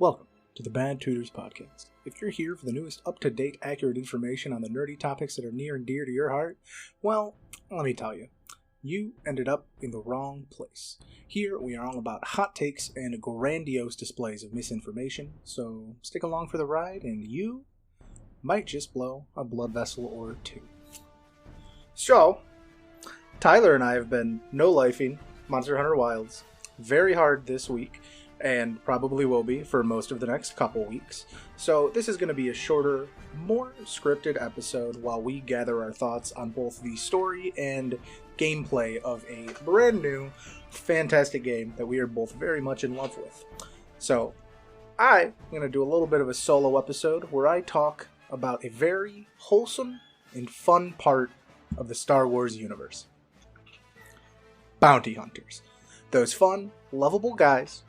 Welcome to the Bad Tutors Podcast. If you're here for the newest up-to-date, accurate information on the nerdy topics that are near and dear to your heart, well, let me tell you, you ended up in the wrong place. Here, we are all about hot takes and grandiose displays of misinformation, so stick along for the ride, and you might just blow a blood vessel or two. So, Tyler and I have been no-lifing Monster Hunter Wilds very hard this week, and probably will be for most of the next couple weeks. So this is going to be a shorter, more scripted episode while we gather our thoughts on both the story and gameplay of a brand new, fantastic game that we are both very much in love with. So I'm going to do a little bit of a solo episode where I talk about a very wholesome and fun part of the Star Wars universe. Bounty hunters. Those fun, lovable guys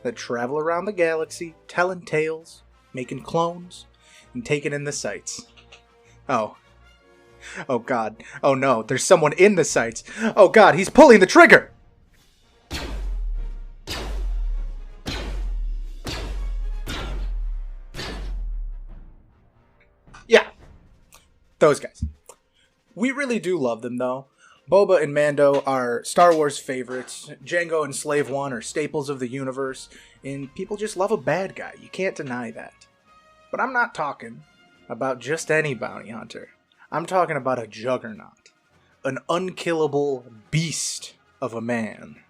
that travel around the galaxy, telling tales, making clones, and taking in the sights. Oh God. Oh no, there's someone in the sights. Oh God, he's pulling the trigger! Yeah, those guys. We really do love them though. Boba and Mando are Star Wars favorites. Jango and Slave One are staples of the universe. And people just love a bad guy. You can't deny that. But I'm not talking about just any bounty hunter. I'm talking about a juggernaut. An unkillable beast of a man.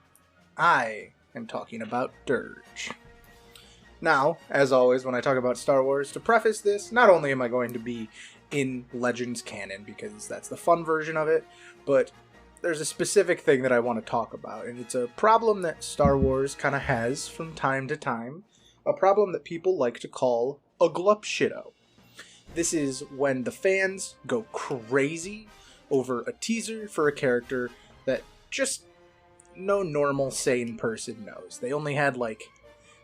I am talking about Durge. Now, as always, when I talk about Star Wars, to preface this, not only am I going to be in Legends canon, because that's the fun version of it, but there's a specific thing that I want to talk about, and it's a problem that Star Wars kind of has from time to time, a problem that people like to call a glupshitto. This is when the fans go crazy over a teaser for a character that just no normal, sane person knows. They only had like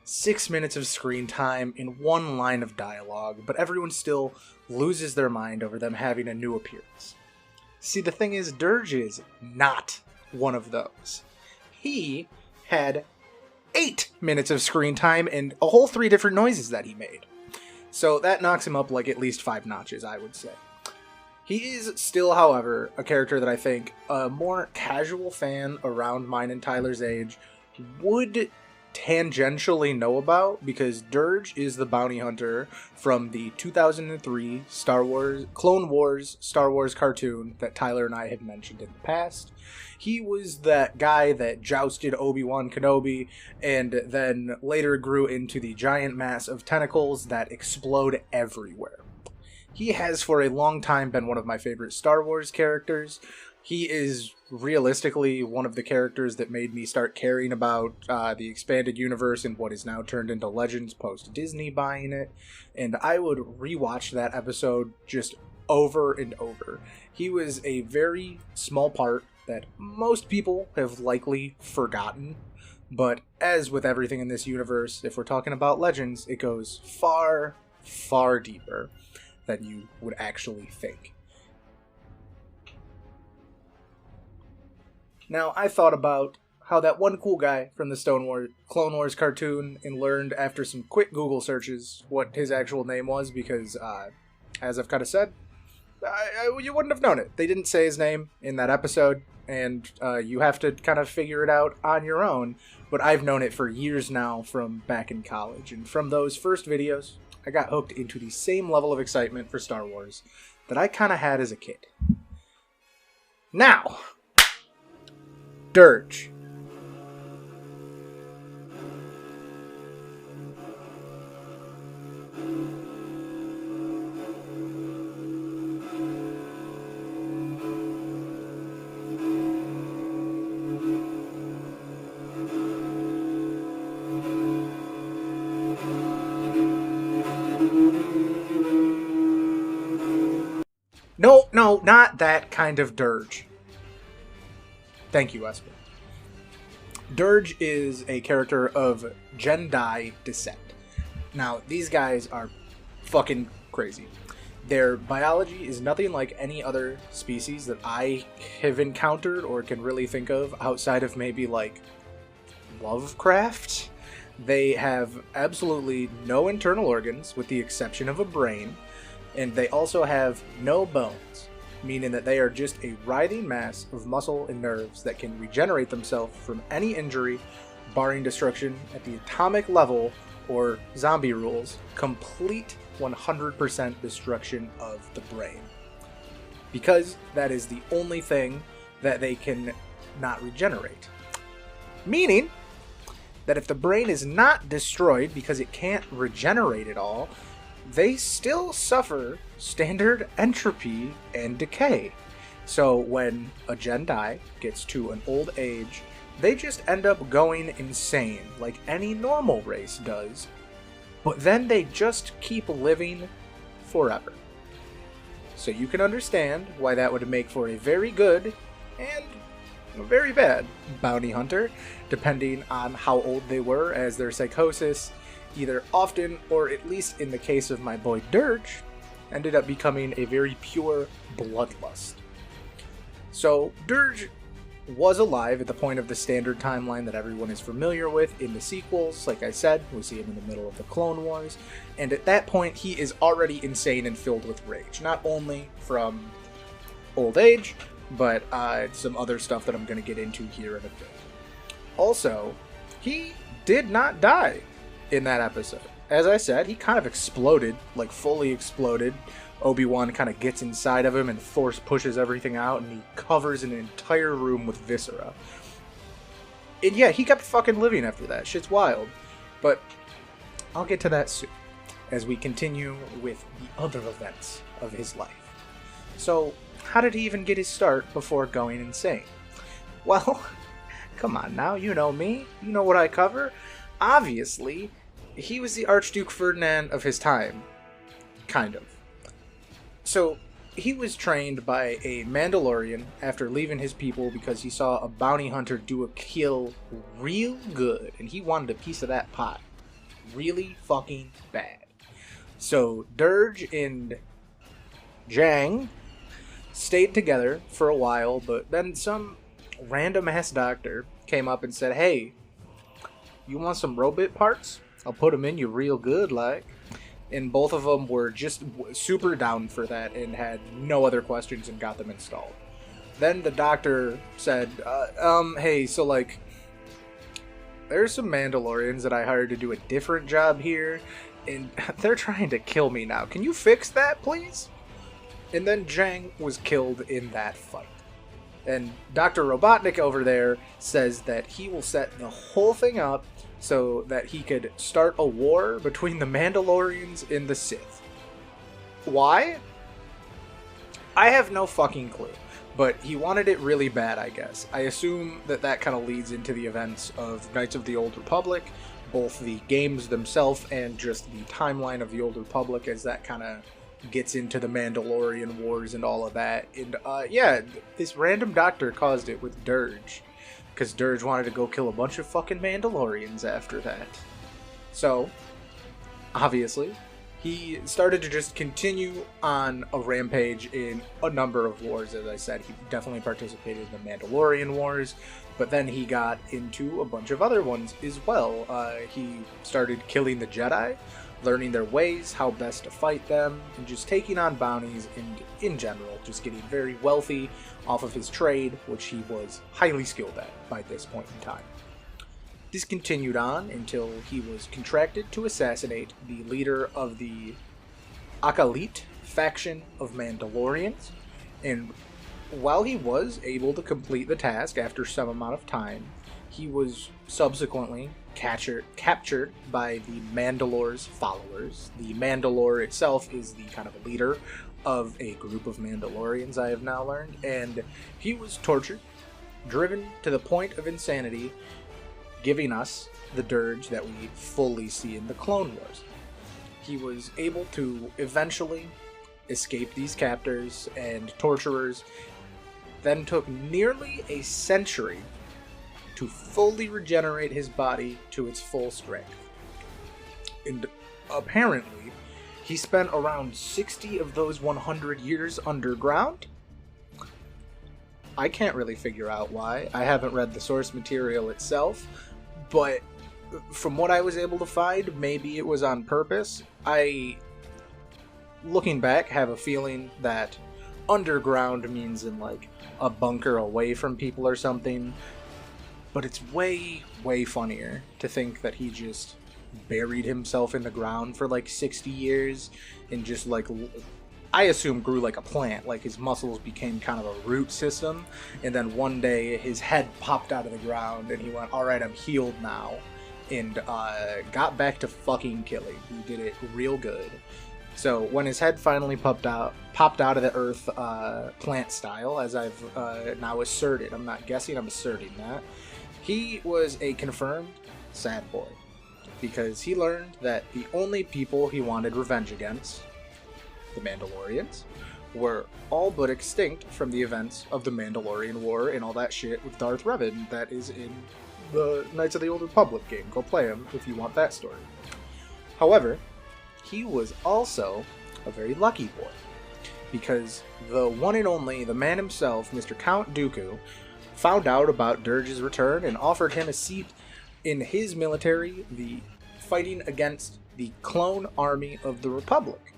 6 minutes of screen time in one line of dialogue, but everyone still loses their mind over them having a new appearance. See, the thing is, Durge is not one of those. He had 8 minutes of screen time and a whole 3 different noises that he made. So that knocks him up like at least 5 notches, I would say. He is still, however, a character that I think a more casual fan around mine and Tyler's age would tangentially know about, because Durge is the bounty hunter from the 2003 Clone Wars Star Wars cartoon that Tyler and I had mentioned in the past. He was that guy that jousted Obi-Wan Kenobi and then later grew into the giant mass of tentacles that explode everywhere. He has for a long time been one of my favorite Star Wars characters. He is realistically one of the characters that made me start caring about the expanded universe and what is now turned into Legends post-Disney buying it. And I would rewatch that episode just over and over. He was a very small part that most people have likely forgotten. But as with everything in this universe, if we're talking about Legends, it goes far, far deeper than you would actually think. Now, I thought about how that one cool guy from the Clone Wars cartoon and learned after some quick Google searches what his actual name was because, as I've kind of said, you wouldn't have known it. They didn't say his name in that episode, and you have to kind of figure it out on your own, but I've known it for years now from back in college, and from those first videos, I got hooked into the same level of excitement for Star Wars that I kind of had as a kid. Now, Durge. No, not that kind of Durge. Thank you, Esper. Durge is a character of Jedi descent. Now, these guys are fucking crazy. Their biology is nothing like any other species that I have encountered or can really think of outside of maybe, like, Lovecraft. They have absolutely no internal organs, with the exception of a brain, and they also have no bones, meaning that they are just a writhing mass of muscle and nerves that can regenerate themselves from any injury, barring destruction at the atomic level or zombie rules, complete 100% destruction of the brain. Because that is the only thing that they can not regenerate. Meaning that if the brain is not destroyed because it can't regenerate at all, they still suffer standard entropy and decay. So when a Jedi gets to an old age, they just end up going insane like any normal race does, but then they just keep living forever. So you can understand why that would make for a very good and a very bad bounty hunter, depending on how old they were, as their psychosis either often, or at least in the case of my boy Durge, ended up becoming a very pure bloodlust. So Durge was alive at the point of the standard timeline that everyone is familiar with in the sequels. Like I said, we see him in the middle of the Clone Wars, and at that point he is already insane and filled with rage, not only from old age, but some other stuff that I'm going to get into here in a bit. Also, he did not die in that episode. As I said, he kind of exploded, like fully exploded. Obi-Wan kind of gets inside of him and force pushes everything out, and he covers an entire room with viscera. And yeah, he kept fucking living after that. Shit's wild. But I'll get to that soon, as we continue with the other events of his life. So, how did he even get his start before going insane? Well, come on now, you know me. You know what I cover. Obviously, he was the Archduke Ferdinand of his time. Kind of. So, he was trained by a Mandalorian after leaving his people because he saw a bounty hunter do a kill real good, and he wanted a piece of that pie. Really fucking bad. So, Durge and Jang stayed together for a while, but then some random-ass doctor came up and said, "Hey, you want some robot parts? I'll put them in you real good, like." And both of them were just super down for that and had no other questions and got them installed. Then the doctor said, hey, so like, there's some Mandalorians that I hired to do a different job here, and they're trying to kill me now. Can you fix that, please? And then Jang was killed in that fight. And Dr. Robotnik over there says that he will set the whole thing up so that he could start a war between the Mandalorians and the Sith. Why? I have no fucking clue. But he wanted it really bad, I guess. I assume that that kind of leads into the events of Knights of the Old Republic, both the games themselves and just the timeline of the Old Republic, as that kind of gets into the Mandalorian Wars and all of that. And yeah, this random doctor caused it with Durge, because Durge wanted to go kill a bunch of fucking Mandalorians after that. So, obviously, he started to just continue on a rampage in a number of wars. As I said, he definitely participated in the Mandalorian Wars, but then he got into a bunch of other ones as well. He started killing the Jedi, learning their ways, how best to fight them, and just taking on bounties and, in general, just getting very wealthy off of his trade, which he was highly skilled at by this point in time. This continued on until he was contracted to assassinate the leader of the Acolyte faction of Mandalorians, and while he was able to complete the task after some amount of time, he was subsequently captured by the Mandalore's followers. The Mandalore itself is the kind of leader of a group of Mandalorians, I have now learned, and he was tortured, driven to the point of insanity, giving us the Durge that we fully see in the Clone Wars. He was able to eventually escape these captors and torturers, then took nearly a century to fully regenerate his body to its full strength. And apparently, he spent around 60 of those 100 years underground. I can't really figure out why. I haven't read the source material itself, but from what I was able to find, maybe it was on purpose. I, looking back, have a feeling that underground means in like a bunker away from people or something. But it's way, way funnier to think that he just buried himself in the ground for like 60 years and just like, I assume grew like a plant. Like his muscles became kind of a root system. And then one day his head popped out of the ground and he went, alright, I'm healed now. And got back to fucking killing. He did it real good. So when his head finally popped out of the earth plant style, as I've now asserted, I'm not guessing, I'm asserting that, he was a confirmed sad boy, because he learned that the only people he wanted revenge against, the Mandalorians, were all but extinct from the events of the Mandalorian War and all that shit with Darth Revan that is in the Knights of the Old Republic game. Go play him if you want that story. However, he was also a very lucky boy, because the one and only, the man himself, Mr. Count Dooku, found out about Durge's return and offered him a seat in his military, the fighting against the clone army of the Republic.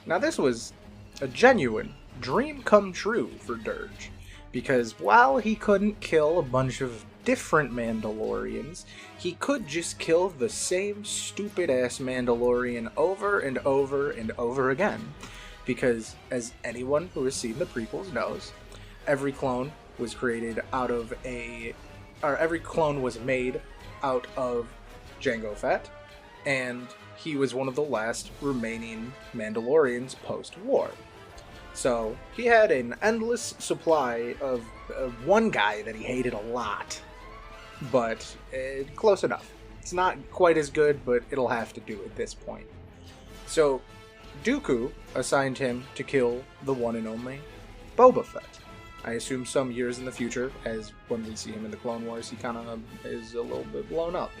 Now this was a genuine dream come true for Durge, because while he couldn't kill a bunch of different Mandalorians, he could just kill the same stupid-ass Mandalorian over and over and over again. Because, as anyone who has seen the prequels knows, every clone was created out of every clone was made out of Jango Fett, and he was one of the last remaining Mandalorians post-war. So he had an endless supply of one guy that he hated a lot, but close enough. It's not quite as good, but it'll have to do at this point. So Dooku assigned him to kill the one and only Boba Fett. I assume some years in the future, as when we see him in the Clone Wars, he kind of is a little bit blown up.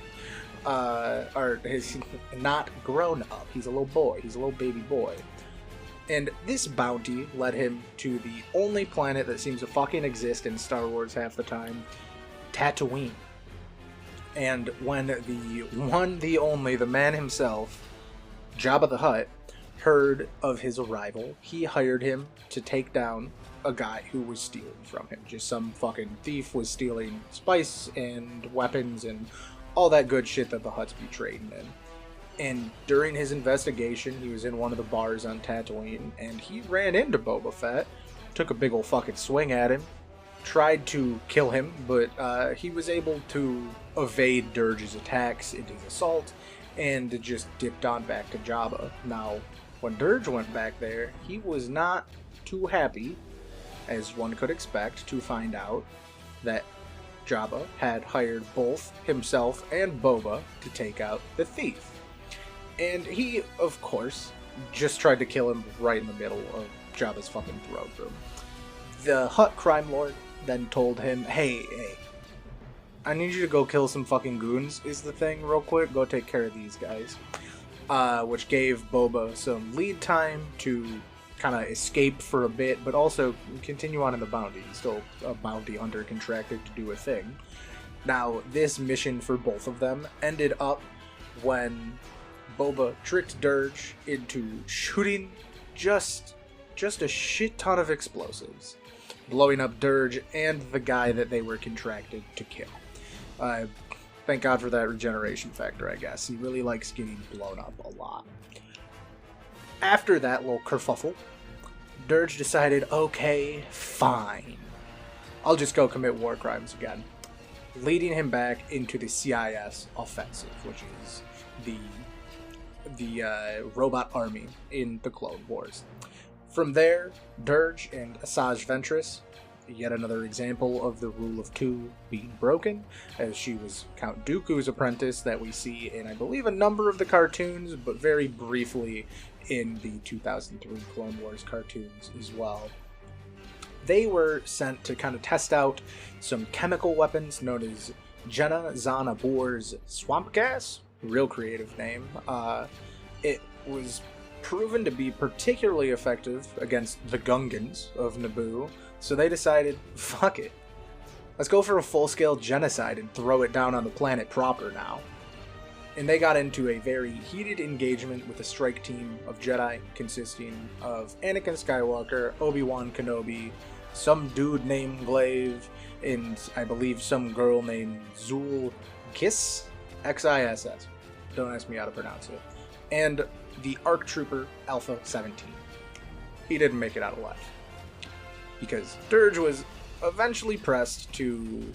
Or he's not grown up. He's a little boy. He's a little baby boy. And this bounty led him to the only planet that seems to fucking exist in Star Wars half the time, Tatooine. And when the one, the only, the man himself, Jabba the Hutt, heard of his arrival, he hired him to take down a guy who was stealing from him. Just some fucking thief was stealing spice and weapons and all that good shit that the Hutts be trading in. And during his investigation, he was in one of the bars on Tatooine, and he ran into Boba Fett, took a big ol' fucking swing at him, tried to kill him, but he was able to evade Durge's attacks in his assault, and just dipped on back to Jabba. Now, when Durge went back there, he was not too happy, as one could expect, to find out that Jabba had hired both himself and Boba to take out the thief. And he, of course, just tried to kill him right in the middle of Jabba's fucking throne room. The Hutt crime lord then told him, hey, I need you to go kill some fucking goons, is the thing, real quick. Go take care of these guys. Which gave Boba some lead time to kind of escape for a bit, but also continue on in the bounty. He's still a bounty hunter contracted to do a thing. Now, this mission for both of them ended up when Boba tricked Durge into shooting just a shit ton of explosives, blowing up Durge and the guy that they were contracted to kill. Thank God for that regeneration factor, I guess. He really likes getting blown up a lot. After that little kerfuffle, Durge decided, okay, fine. I'll just go commit war crimes again. Leading him back into the CIS offensive, which is the robot army in the Clone Wars. From there, Durge and Asajj Ventress, yet another example of the rule of two being broken, as she was Count Dooku's apprentice that we see in, I believe, a number of the cartoons, but very briefly in the 2003 Clone Wars cartoons as well. They were sent to kind of test out some chemical weapons known as Jenna Zana Boor's swamp gas. Real creative name. It was proven to be particularly effective against the Gungans of Naboo, so they decided, fuck it. Let's go for a full-scale genocide and throw it down on the planet proper now. and they got into a very heated engagement with a strike team of Jedi consisting of Anakin Skywalker, Obi-Wan Kenobi, some dude named Glaive, and I believe some girl named Zul Kiss, Xiss. Don't ask me how to pronounce it. And the ARC Trooper Alpha 17. He didn't make it out alive, because Durge was eventually pressed to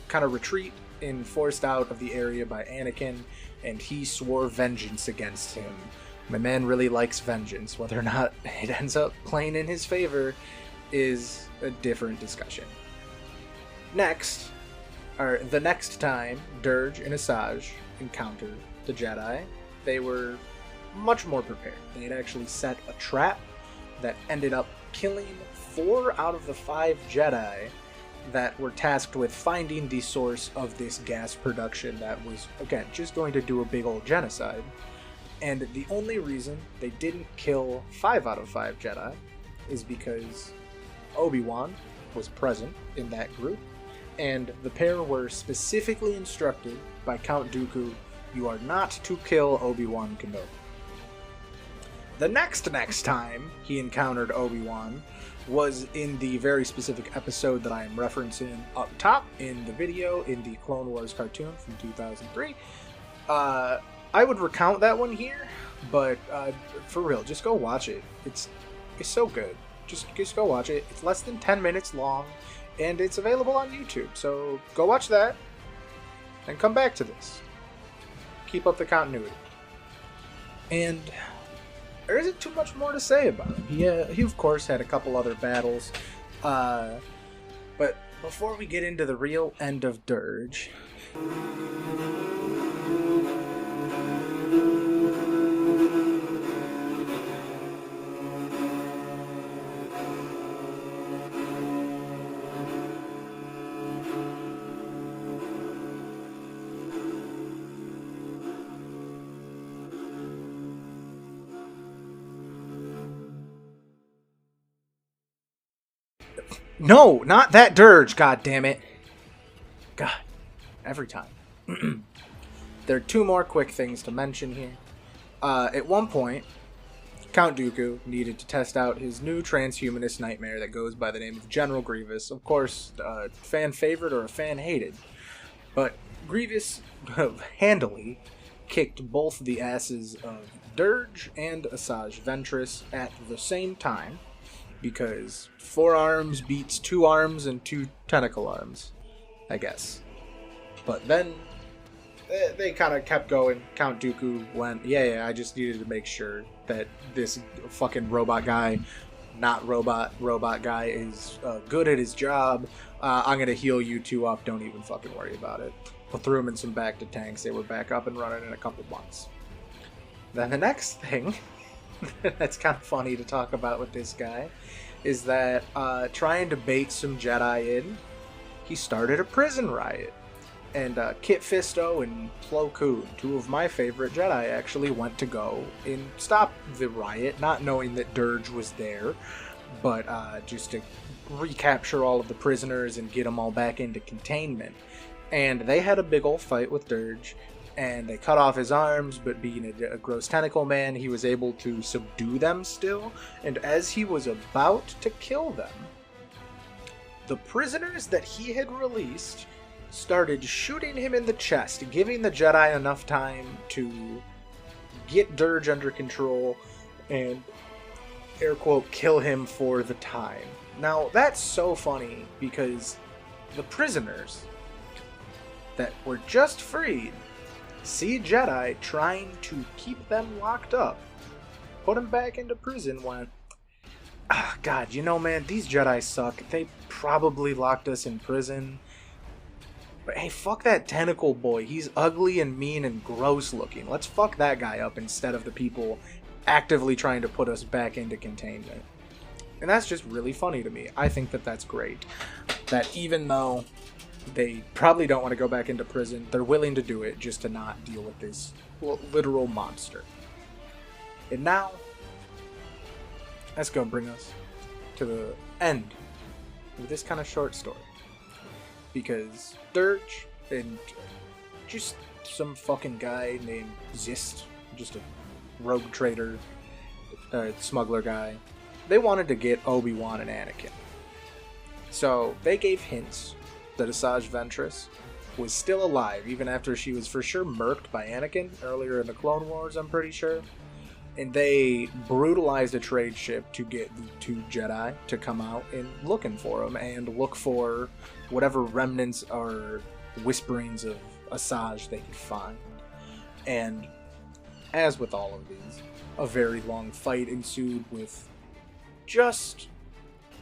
kind of retreat and forced out of the area by Anakin, and he swore vengeance against him. My man really likes vengeance. Whether or not it ends up playing in his favor is a different discussion. Next, or the next time Durge and Asajj encountered the Jedi, they were much more prepared. They had actually set a trap that ended up killing 4 out of the 5 Jedi that were tasked with finding the source of this gas production that was, again, just going to do a big old genocide. And the only reason they didn't kill 5 out of 5 Jedi is because Obi-Wan was present in that group, and the pair were specifically instructed by Count Dooku, you are not to kill Obi-Wan Kenobi. The next time he encountered Obi-Wan was in the very specific episode that I am referencing up top in the video in the Clone Wars cartoon from 2003. I would recount that one here, but for real, just go watch it. It's so good. Just go watch it. It's less than 10 minutes long, and it's available on YouTube. So go watch that, and come back to this. Keep up the continuity. And there isn't too much more to say about him. He of course had a couple other battles, but before we get into the real end of Durge, no, not that Durge, god damn it. God, every time. There are 2 more quick things to mention here. At one point, Count Dooku needed to test out his new transhumanist nightmare that goes by the name of General Grievous. Of course, a fan favorite or a fan hated. But Grievous handily kicked both the asses of Durge and Asajj Ventress at the same time, because 4 arms beats 2 arms and 2 tentacle arms, I guess. But then they kind of kept going. Count Dooku went, yeah, I just needed to make sure that this fucking robot guy, not robot guy, is good at his job. I'm going to heal you 2 up. Don't even fucking worry about it. I threw him in some back to tanks. They were back up and running in a couple months. Then the next thing that's kind of funny to talk about with this guy is that trying to bait some Jedi in, he started a prison riot. And Kit Fisto and Plo Koon, 2 of my favorite Jedi, actually went to go and stop the riot, not knowing that Durge was there, but just to recapture all of the prisoners and get them all back into containment. And they had a big old fight with Durge, and they cut off his arms, but being a gross tentacle man, he was able to subdue them still. And as he was about to kill them, the prisoners that he had released started shooting him in the chest, giving the Jedi enough time to get Durge under control and, air quote, kill him for the time. Now, that's so funny because the prisoners that were just freed see Jedi trying to keep them locked up, put them back into prison, went, God, you know, man, these Jedi suck. They probably locked us in prison. But hey, fuck that tentacle boy. He's ugly and mean and gross looking. Let's fuck that guy up instead of the people actively trying to put us back into containment. And that's just really funny to me. I think that that's great. That even though they probably don't want to go back into prison, they're willing to do it just to not deal with this literal monster. And now, that's going to bring us to the end of this kind of short story. Because Durge and just some fucking guy named Zist, just a rogue trader, smuggler guy. They wanted to get Obi-Wan and Anakin. So they gave hints that Asajj Ventress was still alive, even after she was for sure murked by Anakin earlier in the Clone Wars, I'm pretty sure. And they brutalized a trade ship to get the two Jedi to come out and looking for him, and look for whatever remnants or whisperings of Asajj they could find. And as with all of these, a very long fight ensued with just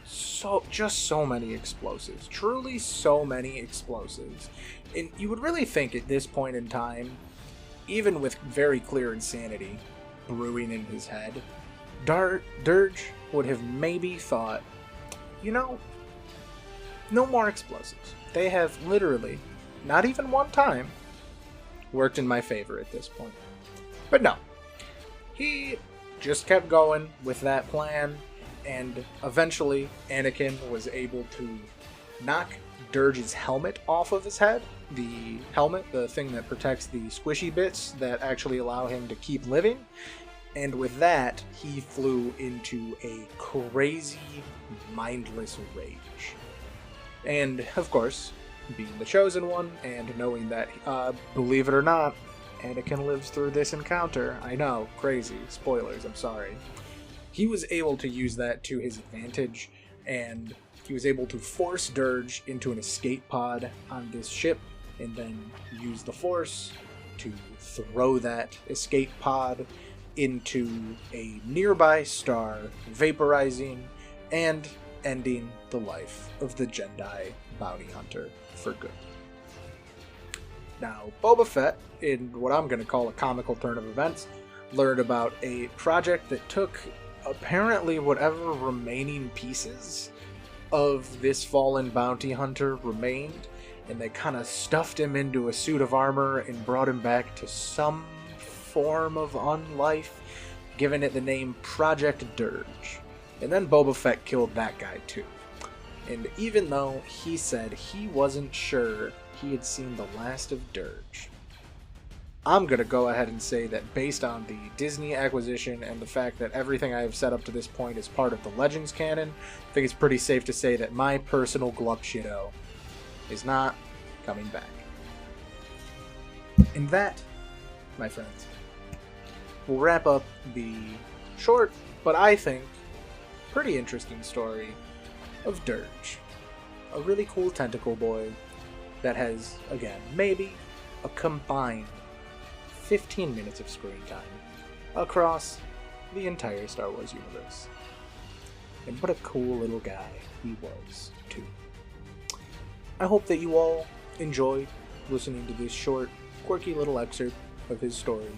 so many explosives. Truly so many explosives. And you would really think at this point in time, even with very clear insanity brewing in his head, Durge would have maybe thought, no more explosives. They have literally, not even one time, worked in my favor at this point. But no. He just kept going with that plan, and eventually Anakin was able to knock Durge's helmet off of his head. The helmet, the thing that protects the squishy bits that actually allow him to keep living. And with that, he flew into a crazy, mindless rage. And, of course, being the chosen one, and knowing that, believe it or not, Anakin lives through this encounter. I know, crazy. Spoilers, I'm sorry. He was able to use that to his advantage, and he was able to force Durge into an escape pod on this ship, and then use the Force to throw that escape pod into a nearby star, vaporizing and ending the life of the Jedi bounty hunter for good. Now, Boba Fett, in what I'm going to call a comical turn of events, learned about a project that took apparently whatever remaining pieces of this fallen bounty hunter remained, and they kind of stuffed him into a suit of armor and brought him back to some form of unlife, giving it the name Project Durge. And then Boba Fett killed that guy too. And even though he said he wasn't sure he had seen the last of Durge, I'm going to go ahead and say that based on the Disney acquisition and the fact that everything I have set up to this point is part of the Legends canon, I think it's pretty safe to say that my personal Gluck Shitto is not coming back. And that, my friends, will wrap up the short, but I think pretty interesting story of Durge. A really cool tentacle boy that has, again, maybe a combined 15 minutes of screen time across the entire Star Wars universe. And what a cool little guy he was, too. I hope that you all enjoyed listening to this short, quirky little excerpt of his story.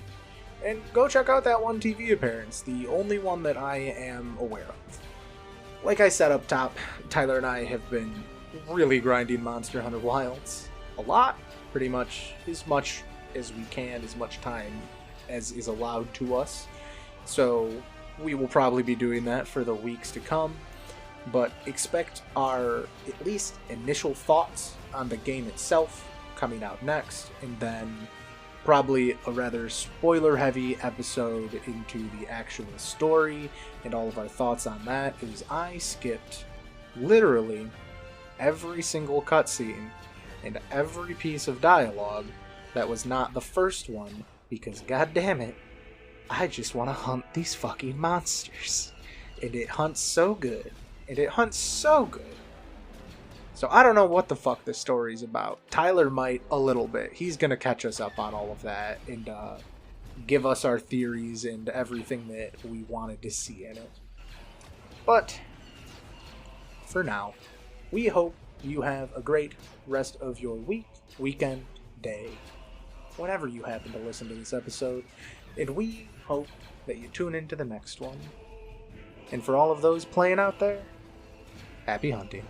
And go check out that one TV appearance, the only one that I am aware of. Like I said up top, Tyler and I have been really grinding Monster Hunter Wilds a lot, pretty much as much as we can, as much time as is allowed to us. So we will probably be doing that for the weeks to come, but expect our at least initial thoughts on the game itself coming out next, and then probably a rather spoiler-heavy episode into the actual story and all of our thoughts on that, as I skipped literally every single cutscene and every piece of dialogue that was not the first one, because goddammit, I just want to hunt these fucking monsters. And it hunts so good. And it hunts so good. So I don't know what the fuck this story's about. Tyler might a little bit. He's gonna catch us up on all of that and give us our theories and everything that we wanted to see in it. But for now, we hope you have a great rest of your week, weekend, day, whenever you happen to listen to this episode. And we hope that you tune into the next one. And for all of those playing out there, happy hunting.